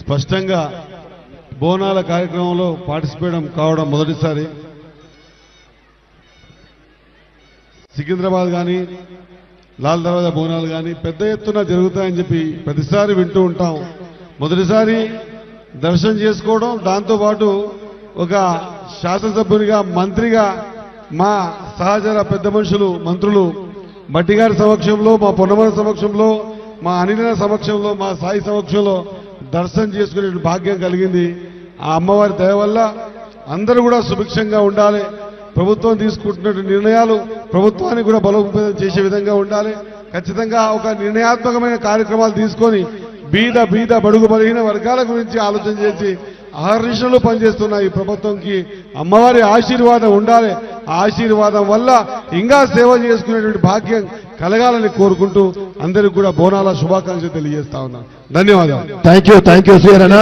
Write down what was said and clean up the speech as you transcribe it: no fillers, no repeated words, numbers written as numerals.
స్పష్టంగా బోనాల కార్యక్రమంలో పార్టిసిపేట్ కావడం మొదటిసారి. సికింద్రాబాద్ కానీ లాల్ దర్వాజా బోనాలు కానీ పెద్ద ఎత్తున జరుగుతాయని చెప్పి ప్రతిసారి వింటూ ఉంటాం. మొదటిసారి దర్శనం చేసుకోవడం, దాంతోపాటు ఒక శాసనసభ్యునిగా మంత్రిగా మా సహచర పెద్ద మనుషులు మంత్రులు మట్టి గారి సమక్షంలో, మా పొన్నమల సమక్షంలో, మా అనిల సమక్షంలో, మా సాయి సమక్షంలో దర్శనం చేసుకునే భాగ్యం కలిగింది. ఆ అమ్మవారి దయ వల్ల అందరూ కూడా సుభిక్షంగా ఉండాలి. ప్రభుత్వం తీసుకుంటున్న నిర్ణయాలు ప్రభుత్వానికి కూడా బలోపేతం చేసే విధంగా ఉండాలి. ఖచ్చితంగా ఒక నిర్ణయాత్మకమైన కార్యక్రమాలు తీసుకొని బీద బడుగు బలహీన వర్గాల గురించి ఆలోచన చేసి అహర్నిశలు పనిచేస్తున్న ఈ ప్రభుత్వంకి అమ్మవారి ఆశీర్వాదం ఉండాలి. ఆ ఆశీర్వాదం వల్ల ఇంకా సేవ చేసుకునేటువంటి భాగ్యం కలగాలని కోరుకుంటూ అందరికీ కూడా బోనాల శుభాకాంక్షలు తెలియజేస్తా ఉన్నాను. ధన్యవాదాలు. Thank you Shri